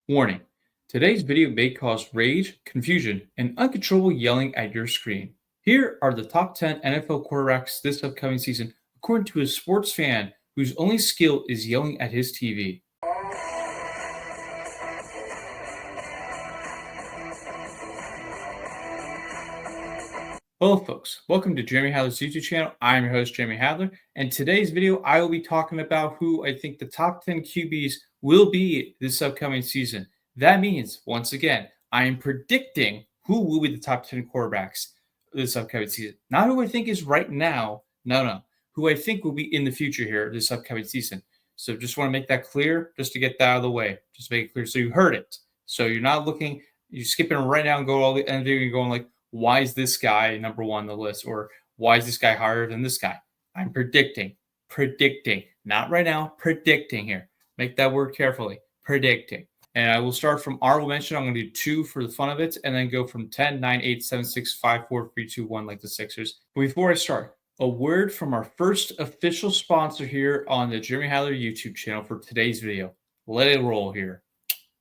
Warning: today's video may cause rage, confusion, and uncontrollable yelling at your screen. Here are the top 10 NFL quarterbacks this upcoming season, according to a sports fan whose only skill is yelling at his TV. Hello, folks. Welcome to Jeremy Hadler's YouTube channel. I'm your host, Jeremy Hadler, and today's video I will be talking about who I think the top 10 QBs will be this upcoming season. That means, once again, I am predicting who will be the top 10 quarterbacks this upcoming season. Not who I think is right now, no. Who I think will be in the future here this upcoming season. So just want to make that clear, just to get that out of the way. Just make it clear so you heard it. So you're not looking, you're skipping right now and go all the end and going like, why is this guy number one on the list? Or why is this guy higher than this guy? I'm predicting, not right now, predicting here. Make that word carefully, predicting. And I will start from honorable mention. I'm going to do 2 for the fun of it, and then go from 10, 9, 8, 7, 6, 5, 4, 3, 2, 1, like the Sixers. But before I start, a word from our first official sponsor here on the Jeremy Hadler YouTube channel for today's video. Let it roll here.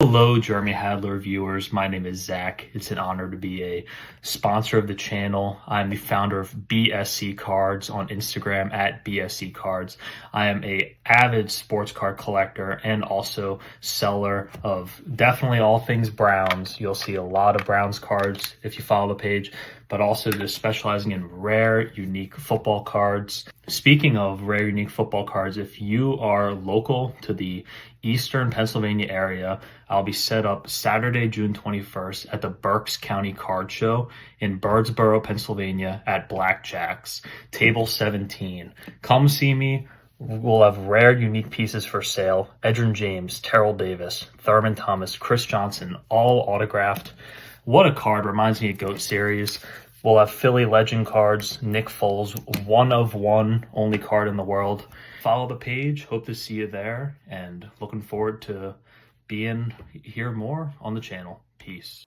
Hello, Jeremy Hadler viewers. My name is Zach. It's an honor to be a sponsor of the channel. I'm the founder of BSC Cards on Instagram at BSC Cards. I am an avid sports card collector and also seller of definitely all things Browns. You'll see a lot of Browns cards if you follow the page, but also just specializing in rare, unique football cards. Speaking of rare, unique football cards, if you are local to the Eastern Pennsylvania area, I'll be set up Saturday, June 21st at the Berks County Card Show in Birdsboro, Pennsylvania at Blackjack's, table 17. Come see me. We'll have rare, unique pieces for sale. Edgerrin James, Terrell Davis, Thurman Thomas, Chris Johnson, all autographed. What a card. Reminds me of GOAT Series. We'll have Philly legend cards, Nick Foles, 1 of 1, only card in the world. Follow the page. Hope to see you there, and looking forward to being here more on the channel. Peace.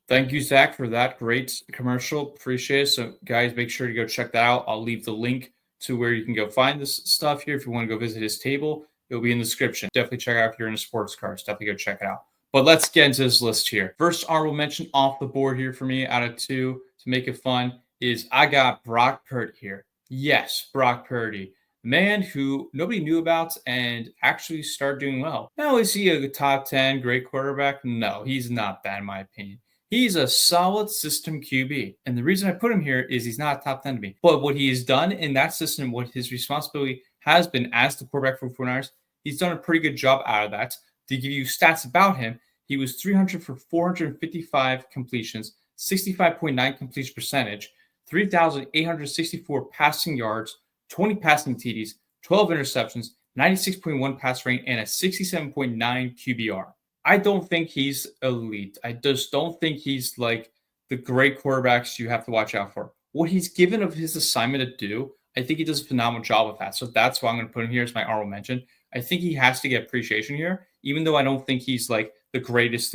Thank you, Zach, for that great commercial. Appreciate it. So, guys, make sure to go check that out. I'll leave the link to where you can go find this stuff here. If you want to go visit his table, it'll be in the description. Definitely check out if you're into sports cards. Definitely go check it out. But let's get into this list here. First honorable mention off the board here for me out of 2 to make it fun is I got Brock Purdy here. Yes, Brock Purdy. Man who nobody knew about and actually started doing well. Now, is he a top 10 great quarterback? No, he's not that in my opinion. He's a solid system QB. And the reason I put him here is he's not a top 10 to me. But what he has done in that system, what his responsibility has been as the quarterback for 49ers, he's done a pretty good job out of that. To give you stats about him, he was 300 for 455 completions, 65.9 completion percentage, 3,864 passing yards, 20 passing TDs, 12 interceptions, 96.1 pass rate, and a 67.9 QBR. I don't think he's elite. I just don't think he's like the great quarterbacks you have to watch out for. What he's given of his assignment to do, I think he does a phenomenal job with that. So that's why I'm going to put him here as my honorable mention. I think he has to get appreciation here, even though I don't think he's like the greatest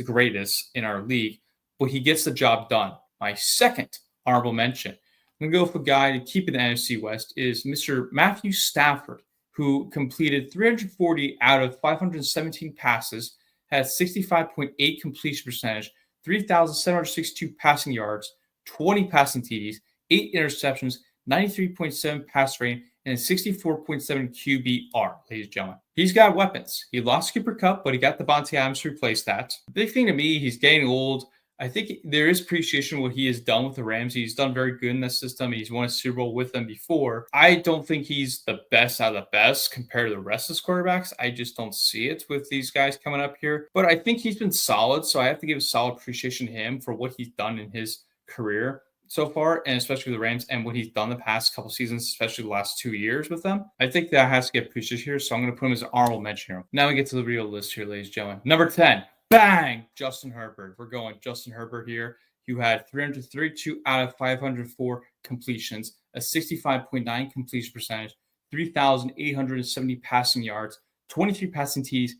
in our league, but he gets the job done. My second honorable mention, I'm going to go with a guy to keep in the NFC West, is Mr. Matthew Stafford, who completed 340 out of 517 passes, had 65.8 completion percentage, 3,762 passing yards, 20 passing TDs, 8 interceptions, 93.7 pass rate, and a 64.7 QBR, ladies and gentlemen. He's got weapons. He lost Cooper Kupp, but he got Davante Adams to replace that. The big thing to me, he's getting old. I think there is appreciation what he has done with the Rams. He's done very good in that system. He's won a Super Bowl with them before. I don't think he's the best out of the best compared to the rest of his quarterbacks. I just don't see it with these guys coming up here. But I think he's been solid, so I have to give a solid appreciation to him for what he's done in his career so far, and especially the Rams and what he's done the past couple seasons, especially the last 2 years with them. I think that has to get appreciated here, so I'm going to put him as an honorable mention here. Now we get to the real list here, ladies and gentlemen. Number 10. Bang! Justin Herbert. We're going Justin Herbert here. You had 332 out of 504 completions, a 65.9 completion percentage, 3,870 passing yards, 23 passing TDs,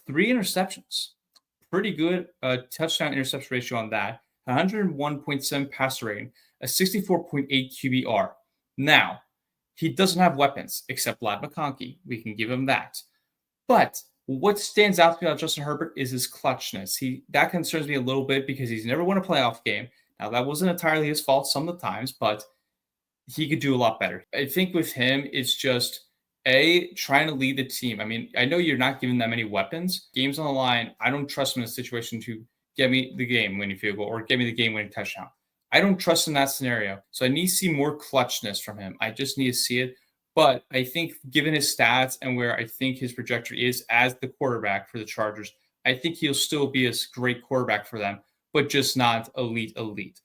3 interceptions. Pretty good touchdown interception ratio on that. 101.7 passer rating, a 64.8 QBR. Now, he doesn't have weapons except Vlad McConkey. We can give him that. But What stands out to me about Justin Herbert is his clutchness. That concerns me a little bit because he's never won a playoff game. Now, that wasn't entirely his fault some of the times, but he could do a lot better. I think with him, it's just trying to lead the team. I mean, I know you're not giving that many weapons. Games on the line, I don't trust him in a situation to get me the game-winning field goal or get me the game-winning touchdown. I don't trust in that scenario. So I need to see more clutchness from him. I just need to see it. But I think given his stats and where I think his trajectory is as the quarterback for the Chargers, I think he'll still be a great quarterback for them, but just not elite.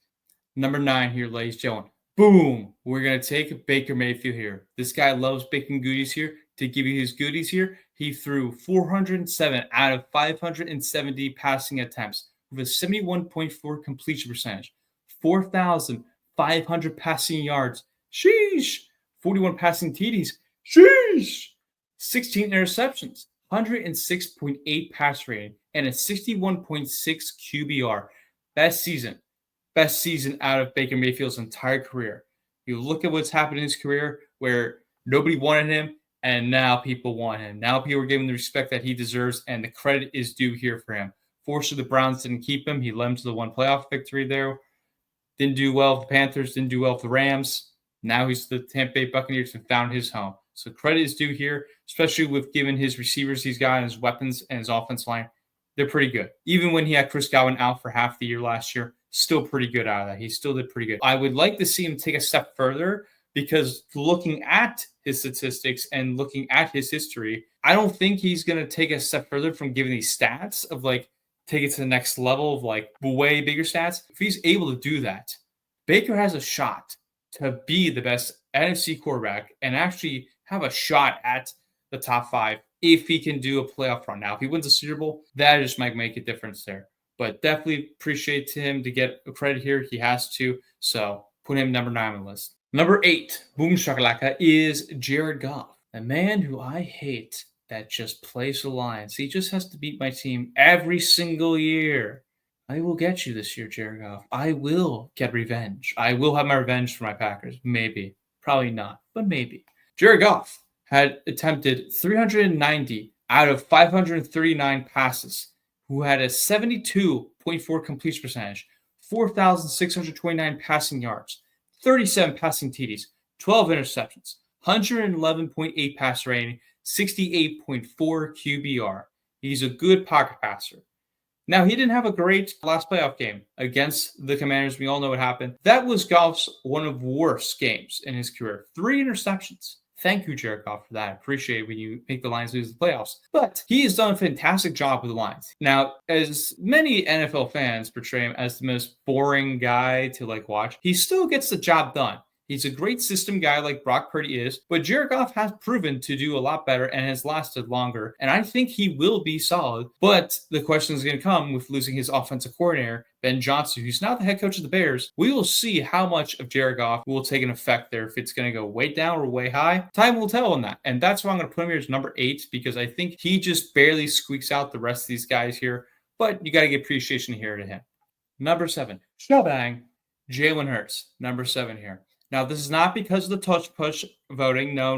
Number 9 here, ladies and gentlemen. Boom. We're going to take Baker Mayfield here. This guy loves baking goodies here. To give you his goodies here, he threw 407 out of 570 passing attempts with a 71.4 completion percentage, 4,500 passing yards. Sheesh. 41 passing TDs. Sheesh. 16 interceptions, 106.8 pass rating, and a 61.6 QBR. Best season out of Baker Mayfield's entire career. You look at what's happened in his career where nobody wanted him, and now people want him. Now people are giving the respect that he deserves, and the credit is due here for him. Fortunately, the Browns didn't keep him. He led them to the one playoff victory there. Didn't do well with the Panthers, didn't do well with the Rams. Now he's the Tampa Bay Buccaneers and found his home. So credit is due here, especially with given his receivers he's got and his weapons and his offense line. They're pretty good. Even when he had Chris Godwin out for half the year last year, still pretty good out of that. He still did pretty good. I would like to see him take a step further because looking at his statistics and looking at his history, I don't think he's going to take a step further from giving these stats of like take it to the next level of like way bigger stats. If he's able to do that, Baker has a shot to be the best NFC quarterback and actually have a shot at the top 5 if he can do a playoff run. Now, if he wins a Super Bowl, that just might make a difference there. But definitely appreciate him to get a credit here. He has to. So put him number 9 on the list. Number 8, boom shakalaka, is Jared Goff, a man who I hate that just plays for the Lions. He just has to beat my team every single year. I will get you this year, Jared Goff. I will get revenge. I will have my revenge for my Packers. Maybe. Probably not, but maybe. Jared Goff had attempted 390 out of 539 passes, who had a 72.4 completion percentage, 4,629 passing yards, 37 passing TDs, 12 interceptions, 111.8 pass rating, 68.4 QBR. He's a good pocket passer. Now, he didn't have a great last playoff game against the Commanders. We all know what happened. That was Goff's one of the worst games in his career. 3 interceptions. Thank you, Jared Goff, for that. I appreciate it when you make the Lions lose the playoffs. But he has done a fantastic job with the Lions. Now, as many NFL fans portray him as the most boring guy to watch, he still gets the job done. He's a great system guy like Brock Purdy is, but Jared Goff has proven to do a lot better and has lasted longer, and I think he will be solid. But the question is going to come with losing his offensive coordinator, Ben Johnson, who's now the head coach of the Bears. We will see how much of Jared Goff will take an effect there, if it's going to go way down or way high. Time will tell on that, and that's why I'm going to put him here as number 8, because I think he just barely squeaks out the rest of these guys here, but you got to give appreciation here to him. Number 7, Shabang, Jalen Hurts, number 7 here. Now, this is not because of the touch push voting. No.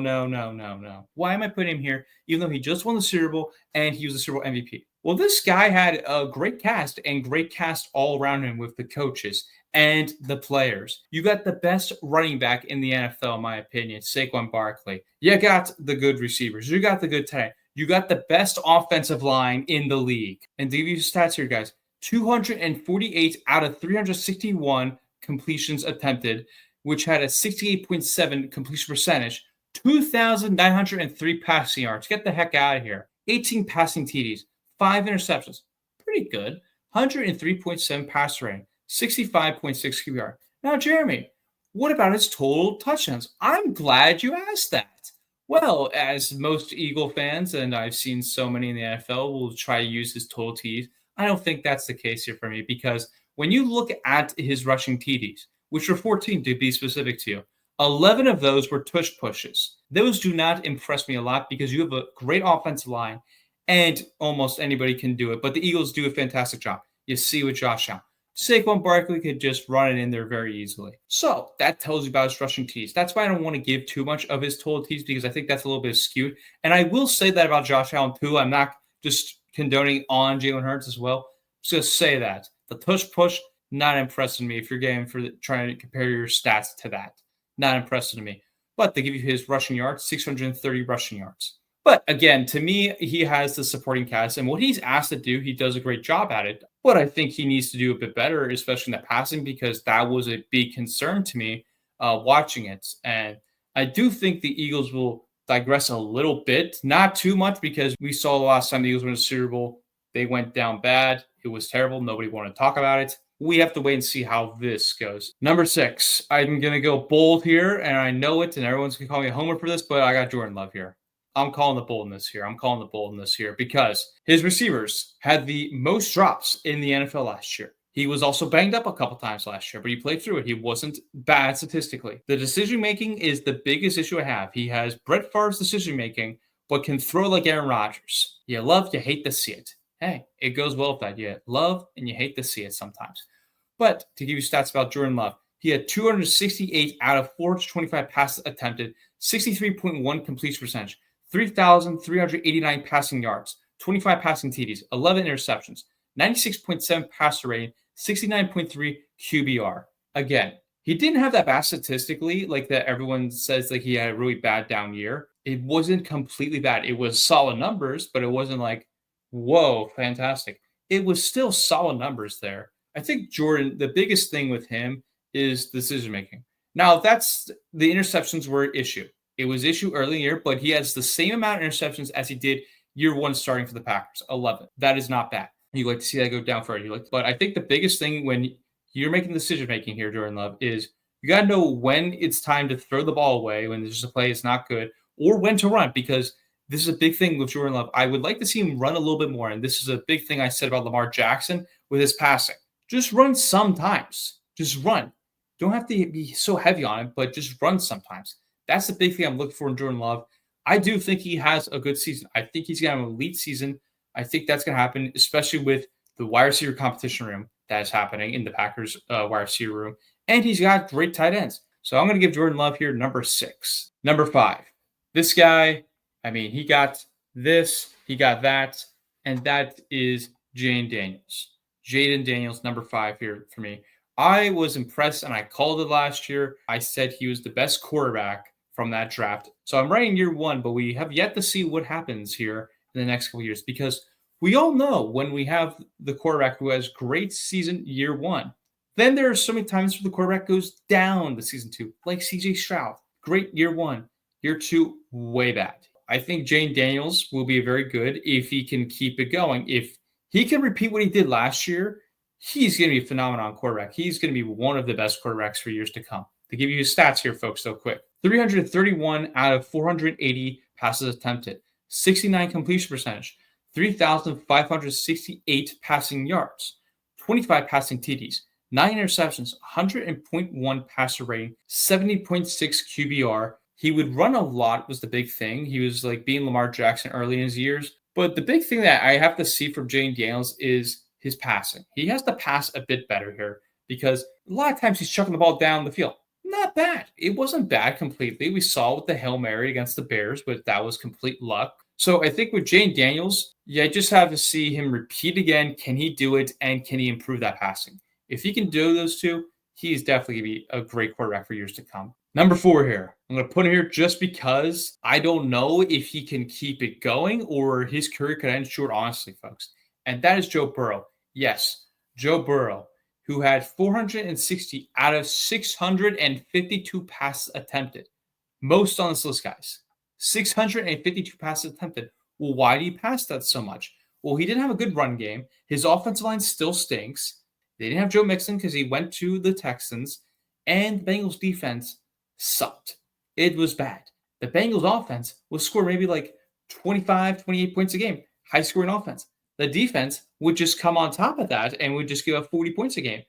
Why am I putting him here, even though he just won the Super Bowl and he was the Super Bowl MVP? Well, this guy had a great cast and great cast all around him with the coaches and the players. You got the best running back in the NFL, in my opinion, Saquon Barkley. You got the good receivers. You got the good tight end. You got the best offensive line in the league. And to give you stats here, guys, 248 out of 361 completions attempted, which had a 68.7 completion percentage, 2,903 passing yards. Get the heck out of here. 18 passing TDs, 5 interceptions. Pretty good. 103.7 pass rating, 65.6 QBR. Now, Jeremy, what about his total touchdowns? I'm glad you asked that. Well, as most Eagle fans, and I've seen so many in the NFL, will try to use his total TDs. I don't think that's the case here for me, because when you look at his rushing TDs, which were 14 to be specific to you, 11 of those were tush pushes. Those do not impress me a lot because you have a great offensive line and almost anybody can do it. But the Eagles do a fantastic job. You see with Josh Allen. Saquon Barkley could just run it in there very easily. So that tells you about his rushing TDs. That's why I don't want to give too much of his total TDs, because I think that's a little bit skewed. And I will say that about Josh Allen too. I'm not just condoning on Jalen Hurts as well. Just say that. The tush push, not impressing me if you're getting for trying to compare your stats to that. Not impressive to me. But they give you his rushing yards, 630 rushing yards. But again, to me, he has the supporting cast, and what he's asked to do, he does a great job at it. But I think he needs to do a bit better, especially in the passing, because that was a big concern to me watching it. And I do think the Eagles will digress a little bit, not too much, because we saw the last time the Eagles went to the Super Bowl, they went down bad. It was terrible. Nobody wanted to talk about it. We have to wait and see how this goes. Number 6, I'm going to go bold here, and I know it, and everyone's going to call me a homer for this, but I got Jordan Love here. I'm calling the boldness here because his receivers had the most drops in the NFL last year. He was also banged up a couple times last year, but he played through it. He wasn't bad statistically. The decision-making is the biggest issue I have. He has Brett Favre's decision-making, but can throw like Aaron Rodgers. You love, you hate to see it. Hey, it goes well with that. You love and you hate to see it sometimes. But to give you stats about Jordan Love, he had 268 out of 425 passes attempted, 63.1 completion percentage, 3,389 passing yards, 25 passing TDs, 11 interceptions, 96.7 passer rating, 69.3 QBR. Again, he didn't have that bad statistically, like that everyone says like he had a really bad down year. It wasn't completely bad. It was solid numbers, but it wasn't like, whoa, fantastic. It was still solid numbers there. I think Jordan, the biggest thing with him is decision-making. Now, that's the interceptions were an issue. It was issue early in the year, but he has the same amount of interceptions as he did year one starting for the Packers, 11. That is not bad. You like to see that go down further. But I think the biggest thing when you're making decision-making here, Jordan Love, is you got to know when it's time to throw the ball away, when there's just a play is not good, or when to run, because this is a big thing with Jordan Love. I would like to see him run a little bit more, and this is a big thing I said about Lamar Jackson with his passing. Just run sometimes. Just run. Don't have to be so heavy on it, but just run sometimes. That's the big thing I'm looking for in Jordan Love. I do think he has a good season. I think he's going to have an elite season. I think that's going to happen, especially with the wide receiver competition room that is happening in the Packers wide receiver room. And he's got great tight ends. So I'm going to give Jordan Love here number 6. Number 5. This guy, I mean, he got this, he got that, and that is Jayden Daniels. Jayden Daniels, number 5 here for me. I was impressed, and I called it last year. I said he was the best quarterback from that draft. So I'm writing year 1, but we have yet to see what happens here in the next couple of years, because we all know when we have the quarterback who has great season year 1, then there are so many times where the quarterback goes down to season 2, like CJ Stroud. Great year 1, year 2, way bad. I think Jayden Daniels will be very good if he can keep it going. If he can repeat what he did last year, he's going to be a phenomenal quarterback. He's going to be one of the best quarterbacks for years to come. To give you his stats here, folks, so quick. 331 out of 480 passes attempted, 69 completion percentage, 3,568 passing yards, 25 passing TDs, 9 interceptions, 100.1 passer rating, 70.6 QBR. He would run a lot was the big thing. He was like being Lamar Jackson early in his years. But the big thing that I have to see from Jayden Daniels is his passing. He has to pass a bit better here because a lot of times he's chucking the ball down the field. Not bad. It wasn't bad completely. We saw with the Hail Mary against the Bears, but that was complete luck. So I think with Jayden Daniels, I just have to see him repeat again. Can he do it, and can he improve that passing? If he can do those two, he's definitely going to be a great quarterback for years to come. Number 4 here. I'm going to put him here just because I don't know if he can keep it going or his career could end short, honestly, folks. And that is Joe Burrow. Yes, Joe Burrow, who had 460 out of 652 passes attempted. Most on this list, guys. 652 passes attempted. Well, why do you pass that so much? Well, he didn't have a good run game. His offensive line still stinks. They didn't have Joe Mixon because he went to the Texans. And the Bengals defense sucked. It was bad. The Bengals offense would score maybe like 25, 28 points a game. High-scoring offense. The defense would just come on top of that and would just give up 40 points a game.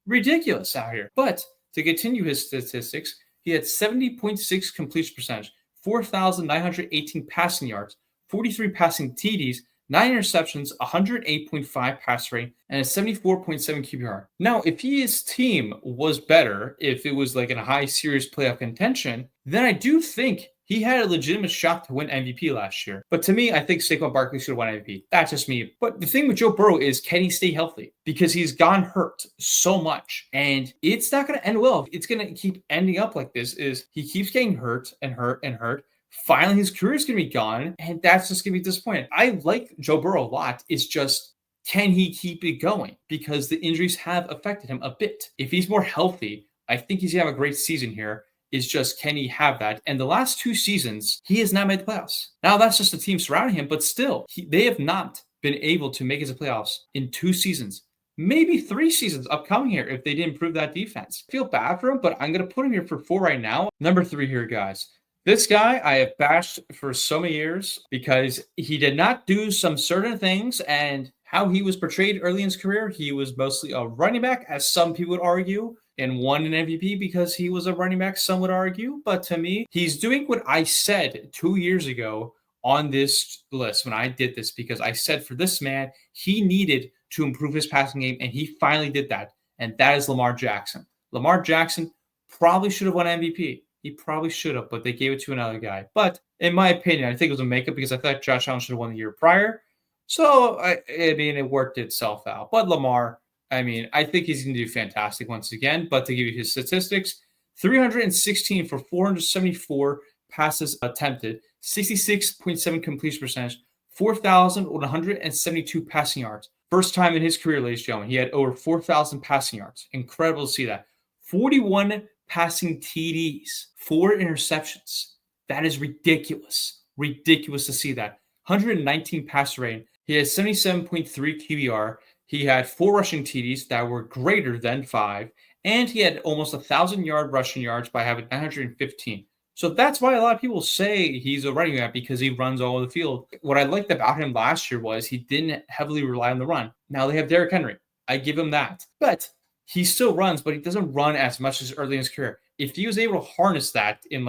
Ridiculous out here. But to continue his statistics, he had 70.6 completion percentage, 4,918 passing yards, 43 passing TDs, 9 interceptions, 108.5 pass rate, and a 74.7 QBR. Now, if his team was better, if it was like in a high serious playoff contention, then I do think He had a legitimate shot to win MVP last year. But to me, I think Saquon Barkley should have won MVP. That's just me. But the thing with Joe Burrow is, can he stay healthy? Because he's gone hurt so much. And it's not going to end well. It's going to keep ending up like this. Is he keeps getting hurt and hurt and hurt. Finally, his career is going to be gone. And that's just going to be disappointing. I like Joe Burrow a lot. It's just, can he keep it going? Because the injuries have affected him a bit. If he's more healthy, I think he's going to have a great season here. Is just, can he have that? And the last 2 seasons, he has not made the playoffs. Now, that's just the team surrounding him, but still, they have not been able to make it to playoffs in 2 seasons. Maybe 3 seasons upcoming here if they didn't improve that defense. I feel bad for him, but I'm going to put him here for 4 right now. Number 3 here, guys. This guy I have bashed for so many years because he did not do some certain things, and how he was portrayed early in his career, he was mostly a running back, as some people would argue, and won an MVP because he was a running back, some would argue. But to me, he's doing what I said 2 years ago on this list when I did this, because I said for this man, he needed to improve his passing game, and he finally did that. And that is Lamar Jackson. Lamar Jackson probably should have won MVP. He probably should have, but they gave it to another guy. But in my opinion, I think it was a makeup because I thought Josh Allen should have won the year prior. So, I mean, it worked itself out. But Lamar, I mean, I think he's going to do fantastic once again. But to give you his statistics, 316 for 474 passes attempted, 66.7 completion percentage, 4,172 passing yards. First time in his career, ladies and gentlemen, he had over 4,000 passing yards. Incredible to see that. 41 passing TDs, 4 interceptions. That is ridiculous. Ridiculous to see that. 119 passer rating. He had 77.3 QBR. He had 4 rushing TDs that were greater than 5. And he had almost 1,000-yard rushing yards by having 915. So that's why a lot of people say he's a running back, because he runs all over the field. What I liked about him last year was he didn't heavily rely on the run. Now they have Derrick Henry. I give him that. But he still runs, but he doesn't run as much as early in his career. If he was able to harness that and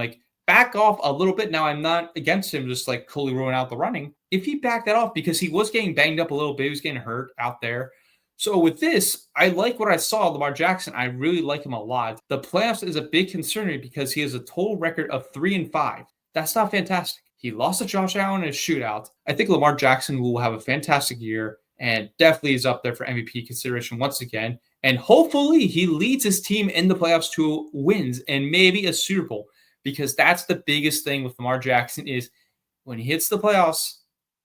back off a little bit, now I'm not against him just fully ruling out the running. If he backed that off, because he was getting banged up a little bit, he was getting hurt out there. So with this, I like what I saw. Lamar Jackson, I really like him a lot. The playoffs is a big concern because he has a total record of 3-5. That's not fantastic. He lost to Josh Allen in a shootout. I think Lamar Jackson will have a fantastic year and definitely is up there for MVP consideration once again. And hopefully he leads his team in the playoffs to wins and maybe a Super Bowl, because that's the biggest thing with Lamar Jackson is when he hits the playoffs,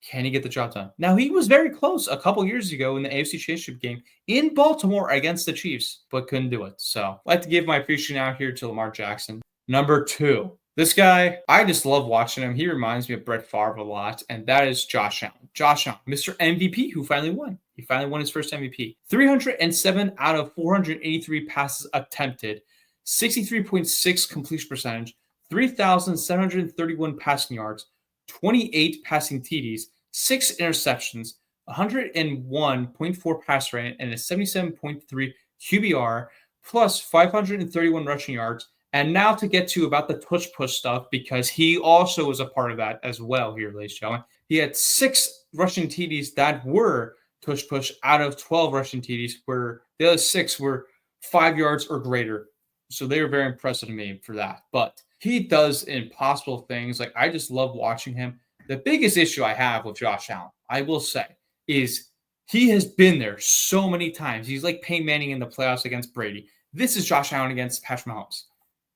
can he get the job done? Now, he was very close a couple years ago in the AFC Championship game in Baltimore against the Chiefs, but couldn't do it. So I'd like to give my appreciation out here to Lamar Jackson. Number 2, this guy, I just love watching him. He reminds me of Brett Favre a lot, and that is Josh Allen. Josh Allen, Mr. MVP, who finally won. He finally won his first MVP. 307 out of 483 passes attempted, 63.6 completion percentage, 3,731 passing yards, 28 passing TDs, 6 interceptions, 101.4 pass rate, and a 77.3 QBR, plus 531 rushing yards. And now to get to about the touch push stuff, because he also was a part of that as well here, ladies and gentlemen. He had 6 rushing TDs that were touch push out of 12 rushing TDs, where the other 6 were 5 yards or greater. So they were very impressive to me for that. But he does impossible things. I just love watching him. The biggest issue I have with Josh Allen, I will say, is he has been there so many times. He's like Peyton Manning in the playoffs against Brady. This is Josh Allen against Patrick Mahomes.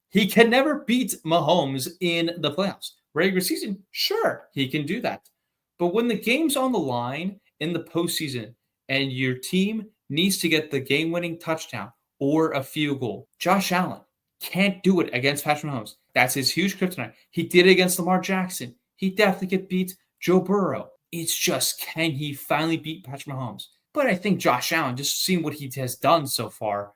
He can never beat Mahomes in the playoffs. Regular season, sure, he can do that. But when the game's on the line in the postseason and your team needs to get the game-winning touchdown or a field goal, Josh Allen can't do it against Patrick Mahomes. That's his huge kryptonite. He did it against Lamar Jackson. He definitely could beat Joe Burrow. It's just, can he finally beat Patrick Mahomes? But I think Josh Allen, just seeing what he has done so far,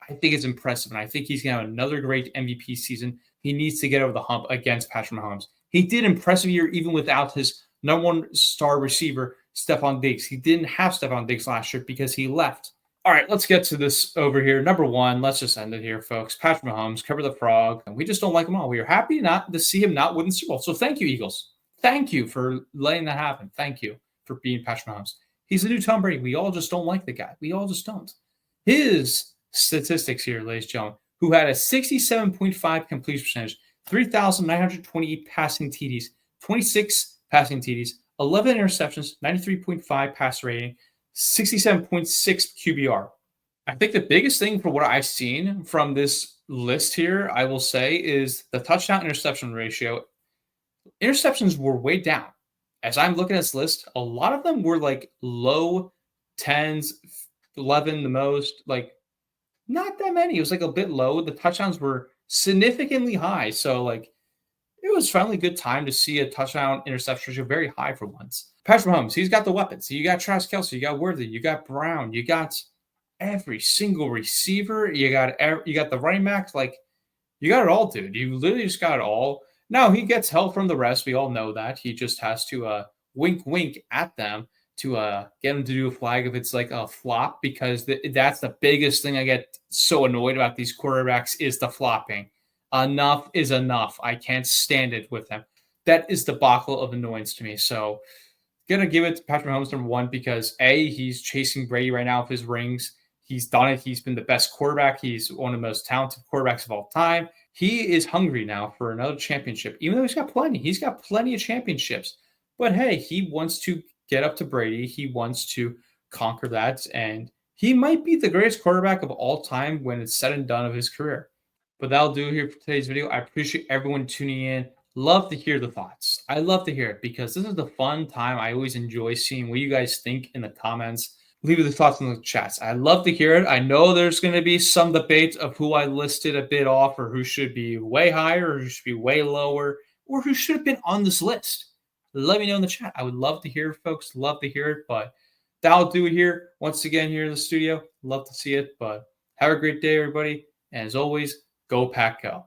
I think it's impressive. And I think he's going to have another great MVP season. He needs to get over the hump against Patrick Mahomes. He did an impressive year even without his number 1 star receiver, Stephon Diggs. He didn't have Stephon Diggs last year because he left. All right, let's get to this over here. Number 1, let's just end it here, folks. Patrick Mahomes, cover the frog. And we just don't like him all. We are happy not to see him not win the Super Bowl. So thank you, Eagles. Thank you for letting that happen. Thank you for being Patrick Mahomes. He's the new Tom Brady. We all just don't like the guy. We all just don't. His statistics here, ladies and gentlemen, who had a 67.5 completion percentage, 3,928 passing TDs, 26 passing TDs, 11 interceptions, 93.5 pass rating, 67.6 QBR. I think the biggest thing for what I've seen from this list here, I will say, is the touchdown interception ratio. Interceptions were way down. As I'm looking at this list, a lot of them were like low 10s, 11 the most, like not that many. It was like a bit low. The touchdowns were significantly high. So like it was finally a good time to see a touchdown interception ratio very high for once. Patrick Mahomes, he's got the weapons. You got Travis Kelce, you got Worthy, you got Brown, you got every single receiver. You got the running backs. Like you got it all, dude. You literally just got it all. Now he gets help from the rest. We all know that. He just has to wink, wink at them to get them to do a flag if it's like a flop, because that's the biggest thing I get so annoyed about these quarterbacks is the flopping. Enough is enough. I can't stand it with them. That is the debacle of annoyance to me. So gonna give it to Patrick Mahomes number one because he's chasing Brady right now with his rings. He's done it. He's been the best quarterback. He's one of the most talented quarterbacks of all time. He is hungry now for another championship, even though he's got plenty. He's got plenty of championships. But hey, he wants to get up to Brady. He wants to conquer that. And he might be the greatest quarterback of all time when it's said and done of his career. But that'll do here for today's video. I appreciate everyone tuning in. Love to hear the thoughts. I love to hear it because this is the fun time. I always enjoy seeing what you guys think in the comments. Leave your thoughts in the chats. I love to hear it. I know there's going to be some debate of who I listed a bit off or who should be way higher or who should be way lower or who should have been on this list. Let me know in the chat. I would love to hear it, folks. Love to hear it. But that'll do it here. Once again, here in the studio. Love to see it. But have a great day, everybody. And as always, go Pack Go.